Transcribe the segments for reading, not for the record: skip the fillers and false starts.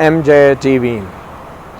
MJ TV।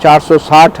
460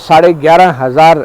11,500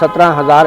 17,000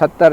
70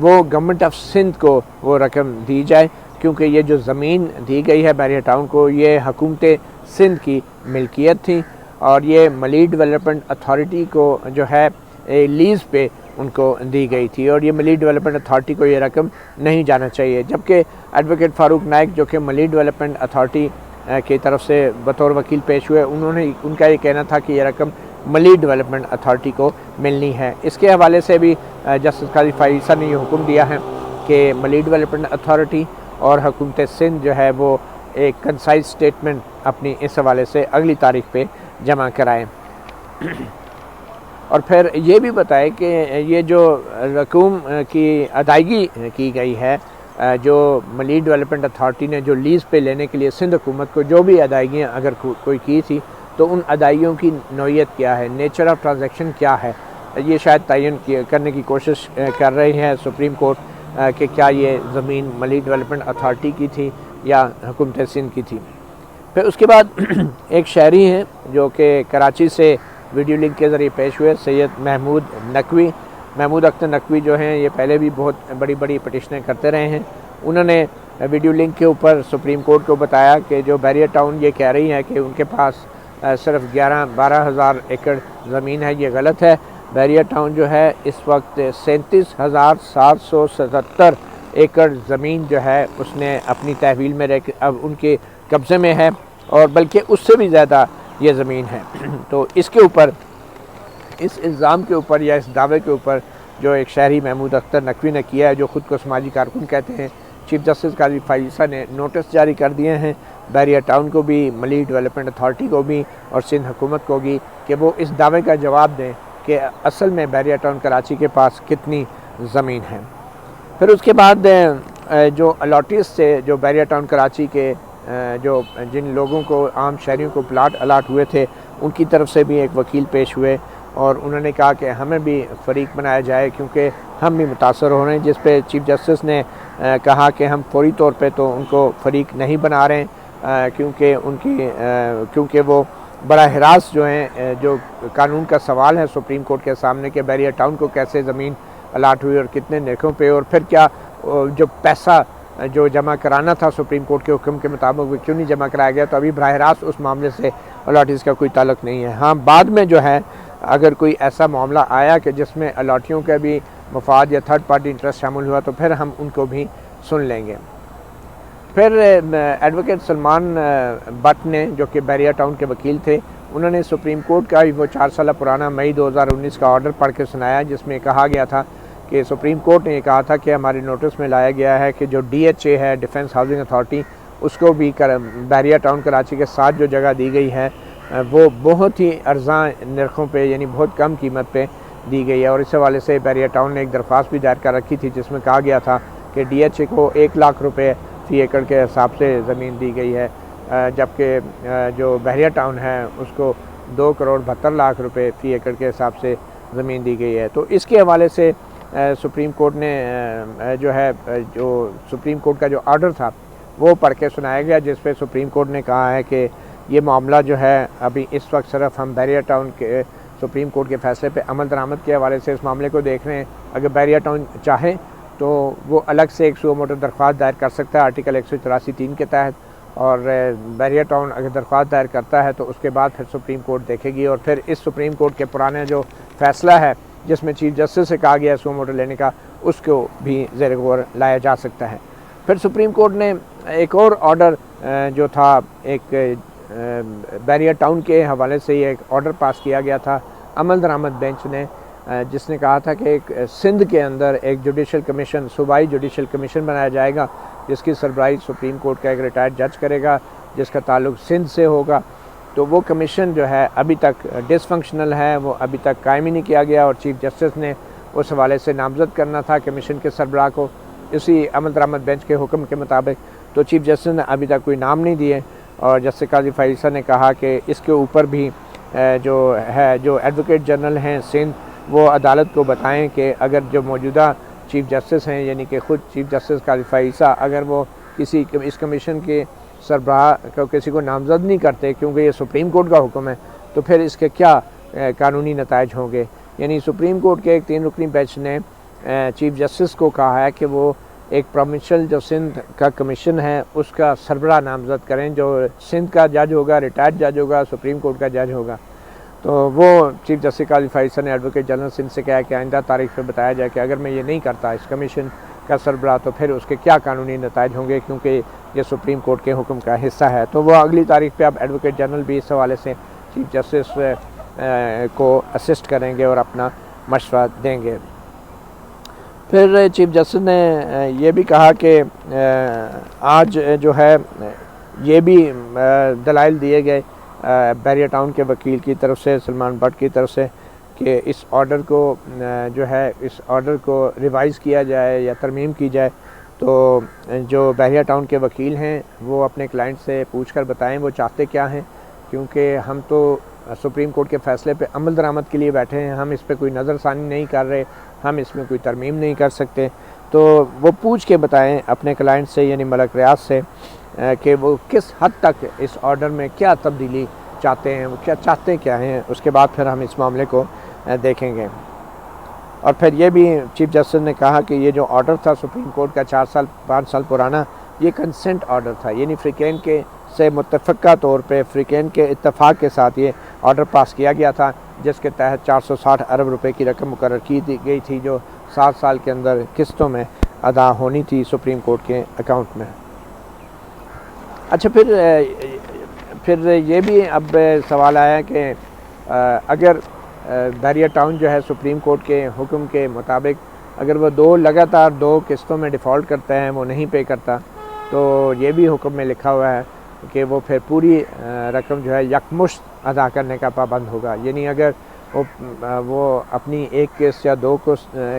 وہ government of Sindh کو وہ رقم دی جائے، کیونکہ یہ جو زمین دی گئی ہے بحریہ ٹاؤن کو یہ حکومت سندھ کی ملکیت تھی، اور یہ ملی ڈیولپمنٹ اتھارٹی کو جو ہے لیز پہ ان کو دی گئی تھی، اور یہ ملی ڈیولپمنٹ اتھارٹی کو یہ رقم نہیں جانا چاہیے، جبکہ ایڈوکیٹ فاروق نائک جو کہ ملی ڈیولپمنٹ اتھارٹی کی طرف سے بطور وکیل پیش ہوئے، ان کا یہ کہنا تھا کہ یہ رقم ملی ڈیولپمنٹ اتھارٹی کو ملنی ہے۔ اس کے حوالے سے بھی جسٹس قاضی فائز عیسیٰ نے یہ حکم دیا ہے کہ ملی ڈیولپمنٹ اتھارٹی اور حکومت سندھ جو ہے وہ ایک کنسائز سٹیٹمنٹ اپنی اس حوالے سے اگلی تاریخ پہ جمع کرائیں، اور پھر یہ بھی بتائے کہ یہ جو رقوم کی ادائیگی کی گئی ہے، جو ملی ڈیولپمنٹ اتھارٹی نے جو لیز پہ لینے کے لیے سندھ حکومت کو جو بھی ادائیگیاں اگر کوئی کی تھی، تو ان ادائیگیوں کی نوعیت کیا ہے، نیچر آف ٹرانزیکشن کیا ہے، یہ شاید تعین کرنے کی کوشش کر رہی ہے سپریم کورٹ کہ کیا یہ زمین ملی ڈیولپمنٹ اتھارٹی کی تھی یا حکومت سندھ کی تھی۔ پھر اس کے بعد ایک شہری ہیں جو کہ کراچی سے ویڈیو لنک کے ذریعے پیش ہوئے، سید محمود اختر نقوی جو ہیں یہ پہلے بھی بہت بڑی بڑی پٹیشنیں کرتے رہے ہیں۔ انہوں نے ویڈیو لنک کے اوپر سپریم کورٹ کو بتایا کہ جو بحریہ ٹاؤن یہ کہہ رہی ہے کہ ان کے پاس صرف 12 ہزار ایکڑ زمین ہے، یہ غلط ہے۔ بحریہ ٹاؤن جو ہے اس وقت 37,777 ایکڑ زمین جو ہے اس نے اپنی تحویل میں اب ان کے قبضے میں ہے، اور بلکہ اس سے بھی زیادہ یہ زمین ہے۔ تو اس کے اوپر، اس الزام کے اوپر یا اس دعوے کے اوپر جو ایک شہری محمود اختر نقوی نے کیا ہے، جو خود کو سماجی کارکن کہتے ہیں، چیف جسٹس قاضی فائز عیسیٰ نے نوٹس جاری کر دیے ہیں بحریہ ٹاؤن کو بھی، ملی ڈیولپمنٹ اتھارٹی کو بھی اور سندھ حکومت کو بھی، کہ وہ اس دعوے کا جواب دیں کہ اصل میں بحریہ ٹاؤن کراچی کے پاس کتنی زمین ہے۔ پھر اس کے بعد جو الاٹیز سے جو بحریہ ٹاؤن کراچی کے جو جن لوگوں کو، عام شہریوں کو پلاٹ الاٹ ہوئے تھے، ان کی طرف سے بھی ایک وکیل پیش ہوئے، اور انہوں نے کہا کہ ہمیں بھی فریق بنایا جائے کیونکہ ہم بھی متاثر ہو رہے ہیں، جس پہ چیف جسٹس نے کہا کہ ہم فوری طور پہ تو ان کو فریق نہیں بنا رہے ہیں، کیونکہ وہ براہ راست جو ہیں جو قانون کا سوال ہے سپریم کورٹ کے سامنے کہ بحریہ ٹاؤن کو کیسے زمین الاٹ ہوئی اور کتنے نرخوں پہ، اور پھر کیا جو پیسہ جو جمع کرانا تھا سپریم کورٹ کے حکم کے مطابق وہ کیوں نہیں جمع کرایا گیا، تو ابھی براہ راست اس معاملے سے الاٹیز کا کوئی تعلق نہیں ہے۔ ہاں، بعد میں جو ہے اگر کوئی ایسا معاملہ آیا کہ جس میں الاٹیوں کا بھی مفاد یا تھرڈ پارٹی انٹرسٹ شامل ہوا، تو پھر ہم ان کو بھی سن لیں گے۔ پھر ایڈوکیٹ سلمان بٹ نے، جو کہ بحریہ ٹاؤن کے وکیل تھے، انہوں نے سپریم کورٹ کا وہ 4 سالہ پرانا مئی 2019 کا آرڈر پڑھ کے سنایا، جس میں کہا گیا تھا کہ سپریم کورٹ نے یہ کہا تھا کہ ہماری نوٹس میں لایا گیا ہے کہ جو DHA ہے، ڈیفنس ہاؤسنگ اتھارٹی، اس کو بھی بحریہ ٹاؤن کراچی کے ساتھ جو جگہ دی گئی ہے وہ بہت ہی ارزاں نرخوں پہ، یعنی بہت کم قیمت پہ دی گئی ہے، اور اس حوالے سے بحریہ ٹاؤن نے ایک درخواست بھی دائر کر رکھی تھی جس میں کہا گیا تھا کہ DHA کو 1 لاکھ روپے فی ایکڑ کے حساب سے زمین دی گئی ہے، جبکہ جو بحریہ ٹاؤن ہے اس کو 2,72,00,000 روپے فی ایکڑ کے حساب سے زمین دی گئی ہے۔ تو اس کے حوالے سے سپریم کورٹ نے جو سپریم کورٹ کا جو آرڈر تھا وہ پڑھ کے سنایا گیا، جس پہ سپریم کورٹ نے کہا ہے کہ یہ معاملہ جو ہے ابھی اس وقت صرف ہم بحریہ ٹاؤن کے سپریم کورٹ کے فیصلے پہ عمل درآمد کے حوالے سے اس معاملے کو دیکھ رہے ہیں۔ اگر بحریہ ٹاؤن چاہے تو وہ الگ سے ایک سو موٹر درخواست دائر کر سکتا ہے آرٹیکل 184(3) کے تحت، اور بحریہ ٹاؤن اگر درخواست دائر کرتا ہے تو اس کے بعد پھر سپریم کورٹ دیکھے گی، اور پھر اس سپریم کورٹ کے پرانے جو فیصلہ ہے جس میں چیف جسٹس سے کہا گیا سو موٹر لینے کا، اس کو بھی زیر غور لایا جا سکتا ہے۔ پھر سپریم کورٹ نے ایک اور آرڈر جو تھا، ایک بحریہ ٹاؤن کے حوالے سے یہ ایک آرڈر پاس کیا گیا تھا عمل درآمد بینچ نے، جس نے کہا تھا کہ ایک سندھ کے اندر ایک جوڈیشل کمیشن، صوبائی جوڈیشل کمیشن بنایا جائے گا، جس کی سربراہی سپریم کورٹ کا ایک ریٹائرڈ جج کرے گا، جس کا تعلق سندھ سے ہوگا۔ تو وہ کمیشن جو ہے ابھی تک ڈس فنکشنل ہے، وہ ابھی تک قائم ہی نہیں کیا گیا، اور چیف جسٹس نے اس حوالے سے نامزد کرنا تھا کمیشن کے سربراہ کو اسی عمل درآمد بینچ کے حکم کے مطابق، تو چیف جسٹس نے ابھی تک کوئی نام نہیں دیے، اور جسٹس قاضی فائز عیسیٰ نے کہا کہ اس کے اوپر بھی جو ایڈوکیٹ جنرل ہیں سندھ، وہ عدالت کو بتائیں کہ اگر جو موجودہ چیف جسٹس ہیں، یعنی کہ خود چیف جسٹس قاضی فائز عیسیٰ، اگر وہ اس کمیشن کے سربراہ کو کسی کو نامزد نہیں کرتے کیونکہ یہ سپریم کورٹ کا حکم ہے، تو پھر اس کے کیا قانونی نتائج ہوں گے۔ یعنی سپریم کورٹ کے ایک 3 رکنی بینچ نے چیف جسٹس کو کہا ہے کہ وہ ایک پروونشل جو سندھ کا کمیشن ہے اس کا سربراہ نامزد کریں، جو سندھ کا جج ہوگا، ریٹائرڈ جج ہوگا، سپریم کورٹ کا جج ہوگا۔ تو وہ چیف جسٹس قاضی فائز عیسیٰ نے ایڈوکیٹ جنرل سندھ سے کہا کہ آئندہ تاریخ پہ بتایا جائے کہ اگر میں یہ نہیں کرتا اس کمیشن کا سربراہ تو پھر اس کے کیا قانونی نتائج ہوں گے، کیونکہ یہ سپریم کورٹ کے حکم کا حصہ ہے۔ تو وہ اگلی تاریخ پہ اب ایڈوکیٹ جنرل بھی اس حوالے سے چیف جسٹس کو اسسٹ کریں گے اور اپنا مشورہ دیں گے۔ پھر چیف جسٹس نے یہ بھی کہا کہ آج جو ہے یہ بھی دلائل دیے گئے بحریہ ٹاؤن کے وکیل کی طرف سے، سلمان بٹ کی طرف سے، کہ اس آرڈر کو جو ہے اس آرڈر کو ریوائز کیا جائے یا ترمیم کی جائے۔ تو جو بحریہ ٹاؤن کے وکیل ہیں وہ اپنے کلائنٹ سے پوچھ کر بتائیں وہ چاہتے کیا ہیں، کیونکہ ہم تو سپریم کورٹ کے فیصلے پہ عمل درآمد کے لیے بیٹھے ہیں، ہم اس پہ کوئی نظر ثانی نہیں کر رہے، ہم اس میں کوئی ترمیم نہیں کر سکتے۔ تو وہ پوچھ کے بتائیں اپنے کلائنٹ سے یعنی ملک ریاض سے کہ وہ کس حد تک اس آرڈر میں کیا تبدیلی چاہتے ہیں، وہ کیا چاہتے کیا ہیں، اس کے بعد پھر ہم اس معاملے کو دیکھیں گے۔ اور پھر یہ بھی چیف جسٹس نے کہا کہ یہ جو آرڈر تھا سپریم کورٹ کا 5 سال پرانا، یہ کنسنٹ آرڈر تھا، یعنی فریقین کے سے متفقہ طور پہ فریقین کے اتفاق کے ساتھ یہ آرڈر پاس کیا گیا تھا، جس کے تحت 460 ارب روپے کی رقم مقرر کی گئی تھی جو 7 سال کے اندر قسطوں میں ادا ہونی تھی سپریم کورٹ کے اکاؤنٹ میں۔ اچھا، پھر یہ بھی اب سوال آیا کہ اگر بحریہ ٹاؤن جو ہے سپریم کورٹ کے حکم کے مطابق اگر وہ لگاتار 2 قسطوں میں ڈیفالٹ کرتا ہے، وہ نہیں پے کرتا، تو یہ بھی حکم میں لکھا ہوا ہے کہ وہ پھر پوری رقم جو ہے یکمشت ادا کرنے کا پابند ہوگا، یعنی اگر وہ اپنی ایک قسط یا 2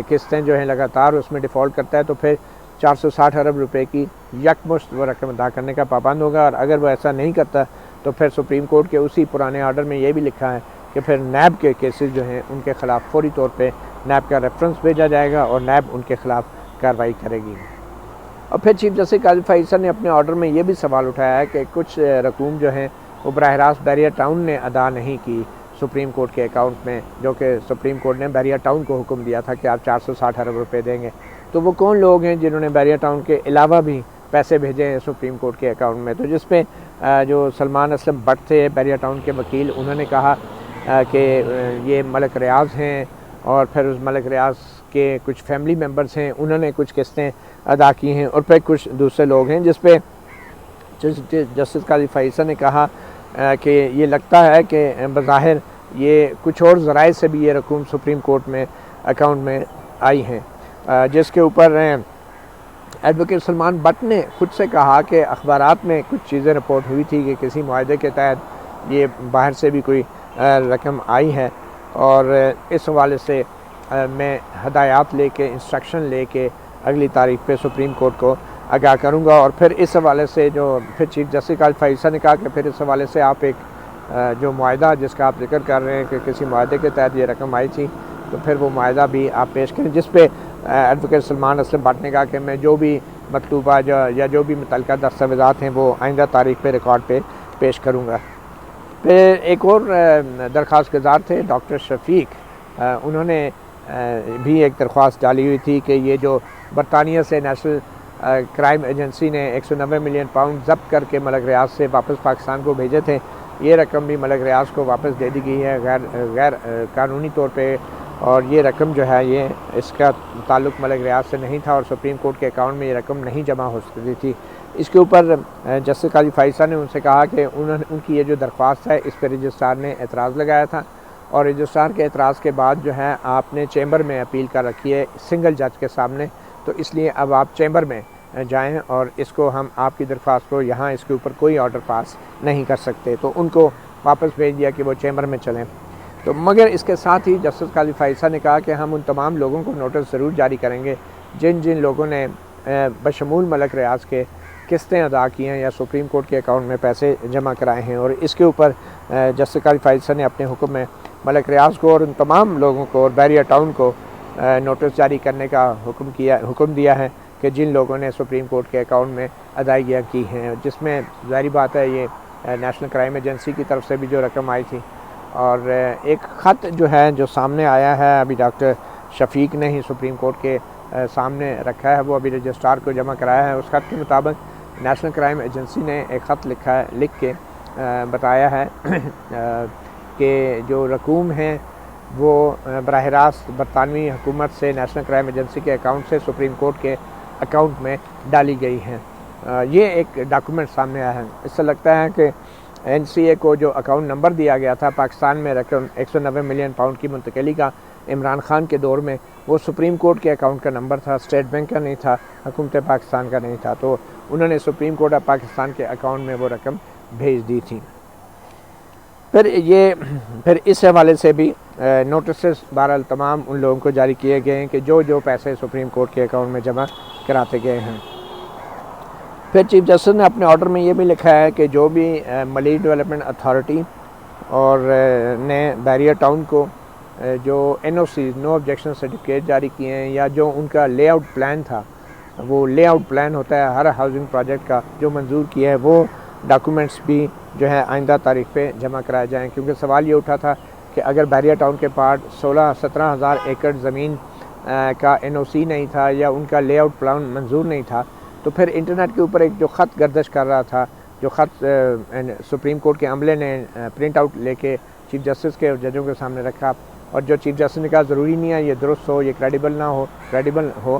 قسطیں جو ہیں لگاتار اس میں ڈیفالٹ کرتا ہے تو پھر 460 ارب روپے کی یکمشت وہ رقم ادا کرنے کا پابند ہوگا، اور اگر وہ ایسا نہیں کرتا تو پھر سپریم کورٹ کے اسی پرانے آرڈر میں یہ بھی لکھا ہے کہ پھر نیب کے کیسز جو ہیں ان کے خلاف فوری طور پہ نیب کا ریفرنس بھیجا جائے گا اور نیب ان کے خلاف کارروائی کرے گی۔ اور پھر چیف جسٹس قاضی فائز عیسیٰ نے اپنے آرڈر میں یہ بھی سوال اٹھایا ہے کہ کچھ رقوم جو ہیں وہ براہ راست بحریہ ٹاؤن نے ادا نہیں کی سپریم کورٹ کے اکاؤنٹ میں، جو کہ سپریم کورٹ نے بحریہ ٹاؤن کو حکم دیا تھا کہ آپ 460 ارب روپے دیں گے۔ تو وہ کون لوگ ہیں جنہوں نے بحریہ ٹاؤن کے علاوہ بھی پیسے بھیجے ہیں سپریم کورٹ کے اکاؤنٹ میں؟ تو جس پہ جو سلمان اسلم بٹ تھے بحریہ ٹاؤن کے وکیل، انہوں نے کہا کہ یہ ملک ریاض ہیں، اور پھر اس ملک ریاض کے کچھ فیملی ممبرز ہیں، انہوں نے کچھ قسطیں ادا کی ہیں، اور پھر کچھ دوسرے لوگ ہیں، جس پہ جسٹس قاضی فائز عیسیٰ نے کہا کہ یہ لگتا ہے کہ بظاہر یہ کچھ اور ذرائع سے بھی یہ رقوم سپریم کورٹ میں اکاؤنٹ میں آئی ہیں، جس کے اوپر ایڈوکیٹ سلمان بٹ نے خود سے کہا کہ اخبارات میں کچھ چیزیں رپورٹ ہوئی تھی کہ کسی معاہدے کے تحت یہ باہر سے بھی کوئی رقم آئی ہے، اور اس حوالے سے میں ہدایات لے کے انسٹرکشن لے کے اگلی تاریخ پہ سپریم کورٹ کو آگاہ کروں گا۔ اور پھر اس حوالے سے پھر چیف جسٹس قاضی فائز عیسیٰ نے کہا کہ پھر اس حوالے سے آپ ایک جو معاہدہ جس کا آپ ذکر کر رہے ہیں کہ کسی معاہدے کے تحت یہ رقم آئی تھی، تو پھر وہ معاہدہ بھی آپ پیش کریں، جس پہ ایڈوکیٹ سلمان اسلم بٹ نے کہا کہ میں جو بھی مطلوبہ یا جو بھی متعلقہ دستاویزات ہیں وہ آئندہ تاریخ پہ ریکارڈ پہ پیش کروں گا۔ پھر ایک اور درخواست گزار تھے ڈاکٹر شفیق، انہوں نے بھی ایک درخواست ڈالی ہوئی تھی کہ یہ جو برطانیہ سے نیشنل کرائم ایجنسی نے 190 ملین پاؤنڈ ضبط کر کے ملک ریاض سے واپس پاکستان کو بھیجے تھے، یہ رقم بھی ملک ریاض کو واپس دے دی گئی ہے غیر قانونی طور پہ، اور یہ رقم جو ہے یہ اس کا تعلق ملک ریاض سے نہیں تھا، اور سپریم کورٹ کے اکاؤنٹ میں یہ رقم نہیں جمع ہو سکتی تھی۔ اس کے اوپر جسٹس قاضی فائز عیسیٰ نے ان سے کہا کہ ان کی یہ جو درخواست ہے اس پہ رجسٹرار نے اعتراض لگایا تھا، اور رجسٹرار کے اعتراض کے بعد جو ہے آپ نے چیمبر میں اپیل کر رکھی ہے سنگل جج کے سامنے، تو اس لیے اب آپ چیمبر میں جائیں اور اس کو ہم آپ کی درخواست کو یہاں اس کے اوپر کوئی آرڈر پاس نہیں کر سکتے، تو ان کو واپس بھیج دیا کہ وہ چیمبر میں چلیں۔ تو مگر اس کے ساتھ ہی جسٹس قاضی فائز عیسیٰ نے کہا کہ ہم ان تمام لوگوں کو نوٹس ضرور جاری کریں گے جن لوگوں نے بشمول ملک ریاض کے قسطیں ادا کی ہیں یا سپریم کورٹ کے اکاؤنٹ میں پیسے جمع کرائے ہیں، اور اس کے اوپر جسٹس قاضی فائز عیسیٰ نے اپنے حکم میں ملک ریاض کو اور ان تمام لوگوں کو اور بحریہ ٹاؤن کو نوٹس جاری کرنے کا حکم دیا ہے کہ جن لوگوں نے سپریم کورٹ کے اکاؤنٹ میں ادائیگیاں کی ہیں، جس میں ظاہری بات ہے یہ نیشنل کرائم ایجنسی کی طرف سے بھی جو رقم آئی تھی، اور ایک خط جو ہے جو سامنے آیا ہے ابھی ڈاکٹر شفیق نے ہی سپریم کورٹ کے سامنے رکھا ہے، وہ ابھی رجسٹرار کو جمع کرایا ہے۔ اس خط کے مطابق نیشنل کرائم ایجنسی نے ایک خط لکھ کے بتایا ہے کہ جو رقوم ہیں وہ براہ راست برطانوی حکومت سے نیشنل کرائم ایجنسی کے اکاؤنٹ سے سپریم کورٹ کے اکاؤنٹ میں ڈالی گئی ہیں۔ یہ ایک ڈاکومنٹ سامنے آیا ہے۔ اس سے لگتا ہے کہ NCA کو جو اکاؤنٹ نمبر دیا گیا تھا پاکستان میں رقم 190 ملین پاؤنڈ کی منتقلی کا عمران خان کے دور میں، وہ سپریم کورٹ کے اکاؤنٹ کا نمبر تھا، اسٹیٹ بینک کا نہیں تھا، حکومت پاکستان کا نہیں تھا، تو انہوں نے سپریم کورٹ آف پاکستان کے اکاؤنٹ میں وہ رقم بھیج دی تھی۔ پھر اس حوالے سے بھی نوٹسز بہرحال تمام ان لوگوں کو جاری کیے گئے ہیں کہ جو پیسے سپریم کورٹ کے اکاؤنٹ میں جمع کراتے گئے ہیں۔ پھر چیف جسٹس نے اپنے آرڈر میں یہ بھی لکھا ہے کہ جو بھی ملی ڈیولپمنٹ اتھارٹی اور نے بیریئر ٹاؤن کو جو NOC نو آبجیکشن سرٹیفکیٹ جاری کیے ہیں، یا جو ان کا لے آؤٹ پلان تھا، وہ لے آؤٹ پلان ہوتا ہے ہر ہاؤسنگ پروجیکٹ کا جو منظور کیا ہے، وہ ڈاکومنٹس بھی جو ہے آئندہ تاریخ پہ جمع کرائے جائیں، کیونکہ سوال یہ اٹھا تھا کہ اگر بیریئر ٹاؤن کے پارٹ 16-17 ہزار ایکڑ زمین کا NOC نہیں تھا یا ان کا لے آؤٹ پلان منظور نہیں تھا، تو پھر انٹرنیٹ کے اوپر ایک جو خط گردش کر رہا تھا، جو خط سپریم کورٹ کے عملے نے پرنٹ آؤٹ لے کے چیف جسٹس کے اور ججوں کے سامنے رکھا، اور جو چیف جسٹس نے کہا ضروری نہیں ہے یہ درست ہو، یہ کریڈیبل ہو،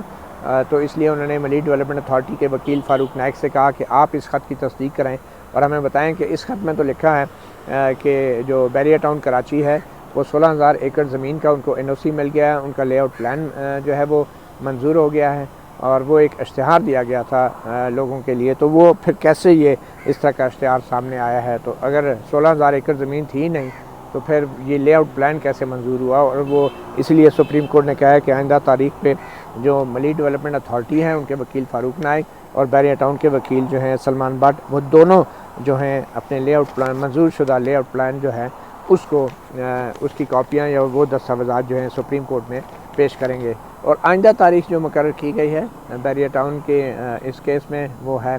تو اس لیے انہوں نے ملی ڈیولپمنٹ اتھارٹی کے وکیل فاروق نائک سے کہا کہ آپ اس خط کی تصدیق کریں اور ہمیں بتائیں کہ اس خط میں تو لکھا ہے کہ جو بیریئر ٹاؤن کراچی ہے وہ 16,000 ایکڑ زمین کا ان کو NOC مل گیا ہے، ان کا لے آؤٹ پلان جو ہے وہ منظور ہو گیا ہے، اور وہ ایک اشتہار دیا گیا تھا لوگوں کے لیے، تو وہ پھر کیسے یہ اس طرح کا اشتہار سامنے آیا ہے؟ تو اگر 16,000 ایکڑ زمین تھی نہیں تو پھر یہ لے آؤٹ پلان کیسے منظور ہوا؟ اور وہ اس لیے سپریم کورٹ نے کہا ہے کہ آئندہ تاریخ پہ جو ملی ڈیولپمنٹ اتھارٹی ہیں ان کے وکیل فاروق نائک اور بیریئر ٹاؤن کے وکیل جو ہیں سلمان بٹ، وہ دونوں جو ہیں اپنے لے آؤٹ پلان، منظور شدہ لے آؤٹ پلان جو ہے اس کی کاپیاں یا وہ دستاویزات جو ہیں سپریم کورٹ میں پیش کریں گے۔ اور آئندہ تاریخ جو مقرر کی گئی ہے بیریئر ٹاؤن کے اس کیس میں وہ ہے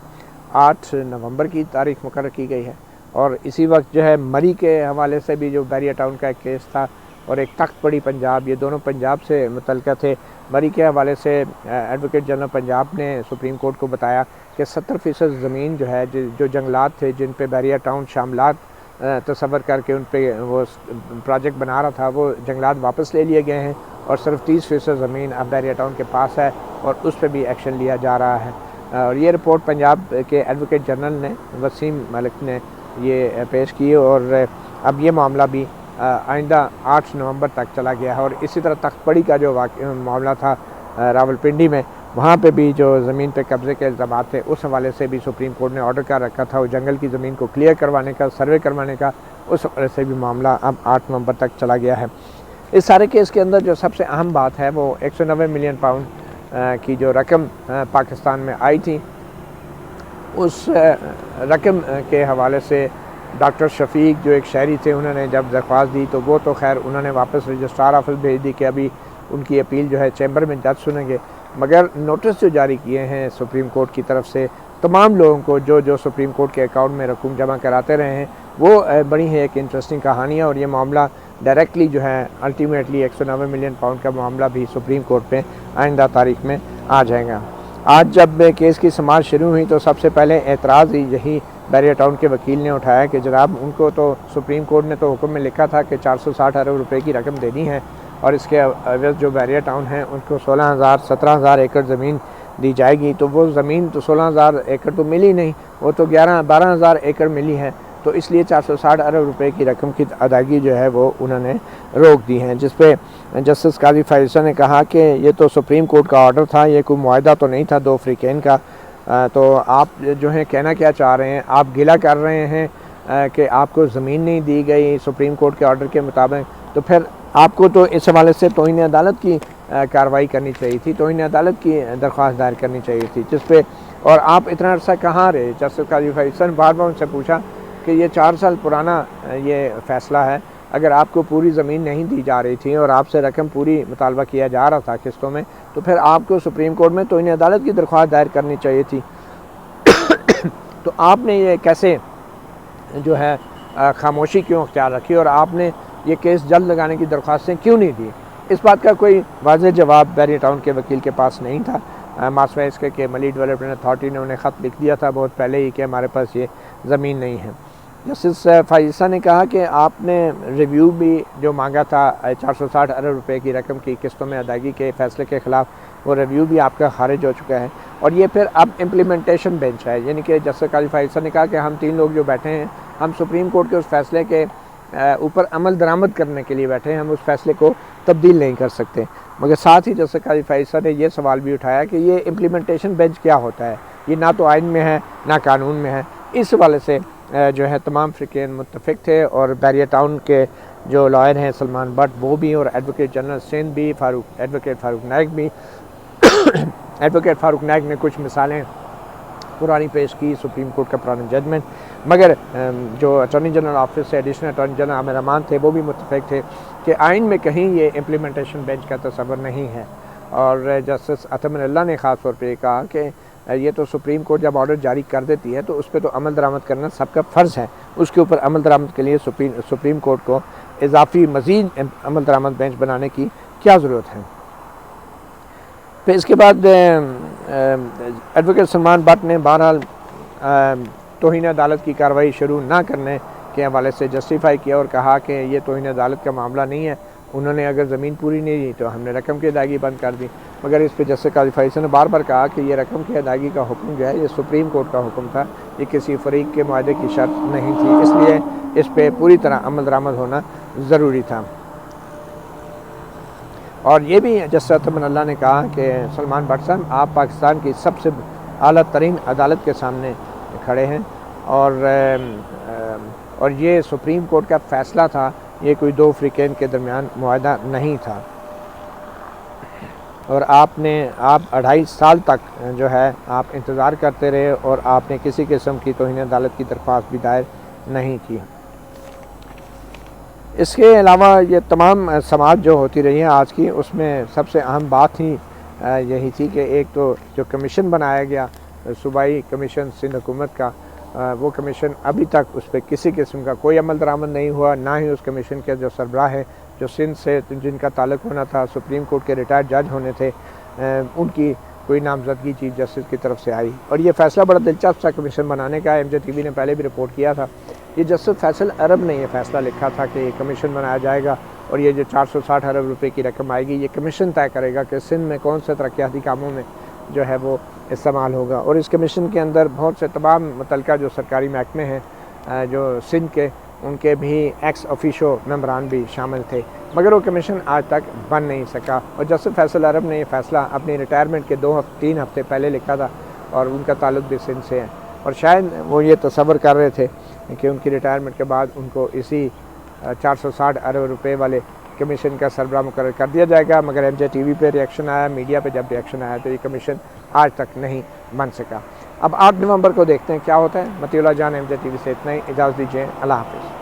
8 نومبر کی تاریخ مقرر کی گئی ہے، اور اسی وقت جو ہے مری کے حوالے سے بھی جو بیریئر ٹاؤن کا ایک کیس تھا اور ایک تخت پڑی پنجاب، یہ دونوں پنجاب سے متعلقہ تھے۔ مری کے حوالے سے ایڈوکیٹ جنرل پنجاب نے سپریم کورٹ کو بتایا کہ 70% زمین جو ہے جو جنگلات تھے جن پہ بیریئر ٹاؤن شاملات تصور کر کے ان پہ وہ پروجیکٹ بنا رہا تھا، وہ جنگلات واپس لے لیے گئے ہیں، اور صرف 30% زمین اب بیریئر ٹاؤن کے پاس ہے اور اس پہ بھی ایکشن لیا جا رہا ہے۔ اور یہ رپورٹ پنجاب کے ایڈوکیٹ جنرل نے وسیم ملک نے یہ پیش کی، اور اب یہ معاملہ بھی آئندہ 8 نومبر تک چلا گیا ہے۔ اور اسی طرح تخت پڑی کا جو معاملہ تھا راولپنڈی میں، وہاں پہ بھی جو زمین پہ قبضے کے الزامات تھے اس حوالے سے بھی سپریم کورٹ نے آرڈر کر رکھا تھا، وہ جنگل کی زمین کو کلیئر کروانے کا، سروے کروانے کا، اس حوالے سے بھی معاملہ اب 8 نومبر تک چلا گیا ہے۔ اس سارے کیس کے اندر جو سب سے اہم بات ہے وہ 190 ملین پاؤنڈ کی جو رقم پاکستان میں آئی تھی، اس رقم کے حوالے سے ڈاکٹر شفیق جو ایک شہری تھے، انہوں نے جب درخواست دی تو وہ تو خیر انہوں نے واپس رجسٹرار آفس بھیج دی کہ ابھی ان کی اپیل جو ہے چیمبر میں جج سنیں گے، مگر نوٹس جو جاری کیے ہیں سپریم کورٹ کی طرف سے تمام لوگوں کو جو سپریم کورٹ کے اکاؤنٹ میں رقوم جمع کراتے رہے ہیں، وہ بڑی ہے ایک انٹرسٹنگ کہانی ہے، اور یہ معاملہ ڈائریکٹلی جو ہے الٹیمیٹلی 190 ملین پاؤنڈ کا معاملہ بھی سپریم کورٹ پہ آئندہ تاریخ میں آ جائے گا۔ آج جب کیس کی سماعت شروع ہوئی تو سب سے پہلے اعتراض ہی یہی بیریئر ٹاؤن کے وکیل نے اٹھایا کہ جناب ان کو تو سپریم کورٹ نے تو حکم میں لکھا تھا کہ 460 ارب روپے کی رقم دینی ہے، اور اس کے عوض جو بیریئر ٹاؤن ہیں ان کو 17,000 ایکڑ زمین دی جائے گی، تو وہ زمین تو 16,000 ایکڑ تو ملی نہیں، وہ تو 12,000 ایکڑ ملی ہے، تو اس لیے 460 ارب روپے کی رقم کی ادائیگی جو ہے وہ انہوں نے روک دی ہے، جس پہ جسٹس قاضی فائز نے کہا کہ یہ تو سپریم کورٹ کا آرڈر تھا، یہ کوئی معاہدہ تو نہیں تھا دو فریقین کا، تو آپ جو ہیں کہنا کیا چاہ رہے ہیں؟ آپ گلہ کر رہے ہیں کہ آپ کو زمین نہیں دی گئی سپریم کورٹ کے آرڈر کے مطابق، تو پھر آپ کو تو اس حوالے سے توہین عدالت کی کارروائی کرنی چاہیے تھی، توہین عدالت کی درخواست دائر کرنی چاہیے تھی، جس پہ اور آپ اتنا عرصہ کہاں رہے؟ جسٹس قاضی فائز نے بار بار ان سے پوچھا کہ یہ 4 سال پرانا یہ فیصلہ ہے، اگر آپ کو پوری زمین نہیں دی جا رہی تھی اور آپ سے رقم پوری مطالبہ کیا جا رہا تھا قسطوں میں، تو پھر آپ کو سپریم کورٹ میں توہین عدالت کی درخواست دائر کرنی چاہیے تھی۔ تو آپ نے یہ کیسے جو ہے خاموشی کیوں اختیار رکھی، اور آپ نے یہ کیس جلد لگانے کی درخواستیں کیوں نہیں دی؟ اس بات کا کوئی واضح جواب بحریہ ٹاؤن کے وکیل کے پاس نہیں تھا، ماسوائے اس کے ملی ڈیولپمنٹ اتھارٹی نے انہیں خط لکھ دیا تھا بہت پہلے ہی کہ ہمارے پاس یہ زمین نہیں ہے۔ جسٹس فائز نے کہا کہ آپ نے ریویو بھی جو مانگا تھا 460 ارب روپے کی رقم کی قسطوں میں ادائیگی کے فیصلے کے خلاف، وہ ریویو بھی آپ کا خارج ہو چکا ہے، اور یہ پھر اب امپلیمنٹیشن بینچ ہے، یعنی کہ جسٹس قاضی فائز نے کہا کہ ہم 3 لوگ جو بیٹھے ہیں، ہم سپریم کورٹ کے اس فیصلے کے اوپر عمل درآمد کرنے کے لیے بیٹھے ہیں، ہم اس فیصلے کو تبدیل نہیں کر سکتے۔ مگر ساتھ ہی جسٹس قاضی فائز نے یہ سوال بھی اٹھایا کہ یہ امپلیمنٹیشن بینچ کیا ہوتا ہے، یہ نہ تو آئین میں ہے نہ قانون میں ہے۔ اس حوالے سے جو ہے تمام فریقین متفق تھے، اور بحریہ ٹاؤن کے جو لائر ہیں سلمان بٹ وہ بھی، اور ایڈوکیٹ جنرل سندھ بھی، ایڈوکیٹ فاروق نائک بھی ایڈوکیٹ فاروق نائک نے کچھ مثالیں پرانی پیش کی، سپریم کورٹ کا پرانا ججمنٹ، مگر جو اٹارنی جنرل آفس سے ایڈیشنل اٹارنی جنرل عامر امان تھے وہ بھی متفق تھے کہ آئین میں کہیں یہ امپلیمنٹیشن بینچ کا تصور نہیں ہے۔ اور جسٹس اطمن اللہ نے خاص طور پہ کہا کہ یہ تو سپریم کورٹ جب آرڈر جاری کر دیتی ہے تو اس پہ تو عمل درآمد کرنا سب کا فرض ہے، اس کے اوپر عمل درآمد کے لیے سپریم کورٹ کو اضافی مزید عمل درآمد بینچ بنانے کی کیا ضرورت ہے۔ پھر اس کے بعد ایڈوکیٹ سلمان بٹ نے بہرحال توہین عدالت کی کارروائی شروع نہ کرنے کے حوالے سے جسٹیفائی کیا اور کہا کہ یہ توہین عدالت کا معاملہ نہیں ہے، انہوں نے اگر زمین پوری نہیں دی تو ہم نے رقم کی ادائیگی بند کر دی، مگر اس پہ جسٹس قاضی فائز نے بار بار کہا کہ یہ رقم کی ادائیگی کا حکم جو ہے یہ سپریم کورٹ کا حکم تھا، یہ کسی فریق کے معاہدے کی شرط نہیں تھی، اس لیے اس پہ پوری طرح عمل درآمد ہونا ضروری تھا۔ اور یہ بھی جسٹس اطمن اللہ نے کہا کہ سلمان بٹ صاحب آپ پاکستان کی سب سے اعلیٰ ترین عدالت کے سامنے کھڑے ہیں، اور یہ سپریم کورٹ کا فیصلہ تھا، یہ کوئی دو فریقین کے درمیان معاہدہ نہیں تھا، اور آپ 2.5 سال تک جو ہے آپ انتظار کرتے رہے اور آپ نے کسی قسم کی توہین عدالت کی درخواست بھی دائر نہیں کی۔ اس کے علاوہ یہ تمام سماعت جو ہوتی رہی ہیں آج کی، اس میں سب سے اہم بات ہی یہی تھی کہ ایک تو جو کمیشن بنایا گیا صوبائی کمیشن سندھ حکومت کا، وہ کمیشن ابھی تک اس پہ کسی قسم کا کوئی عمل درآمد نہیں ہوا، نہ ہی اس کمیشن کے جو سربراہ ہے جو سندھ سے جن کا تعلق ہونا تھا، سپریم کورٹ کے ریٹائرڈ جج ہونے تھے، ان کی کوئی نامزدگی چیف جسٹس کی طرف سے آئی۔ اور یہ فیصلہ بڑا دلچسپ تھا کمیشن بنانے کا، ایم جے ٹی وی نے پہلے بھی رپورٹ کیا تھا، یہ جسٹس فیصل عرب نے یہ فیصلہ لکھا تھا کہ یہ کمیشن بنایا جائے گا اور یہ جو 460 ارب روپے کی رقم آئے گی یہ کمیشن طے کرے گا کہ سندھ میں کون سے ترقیاتی کاموں میں جو ہے وہ استعمال ہوگا، اور اس کمیشن کے اندر بہت سے تمام متعلقہ جو سرکاری محکمے ہیں جو سندھ کے، ان کے بھی ایکس آفیشو ممبران بھی شامل تھے، مگر وہ کمیشن آج تک بن نہیں سکا۔ اور جسٹس فیصل عرب نے یہ فیصلہ اپنی ریٹائرمنٹ کے 3 ہفتے پہلے لکھا تھا، اور ان کا تعلق بھی سندھ سے ہے، اور شاید وہ یہ تصور کر رہے تھے کہ ان کی ریٹائرمنٹ کے بعد ان کو اسی 460 ارب روپے والے کمیشن کا سربراہ مقرر کر دیا جائے گا، مگر ایم جے ٹی وی پہ ریئیکشن آیا، میڈیا پہ جب ریئیکشن آیا تو یہ کمیشن آج تک نہیں بن سکا۔ اب 8 نومبر کو دیکھتے ہیں کیا ہوتا ہے۔ مطیع اللہ جان، ایم جے ٹی وی سے اتنا ہی، اجازت دیجیے، اللہ حافظ۔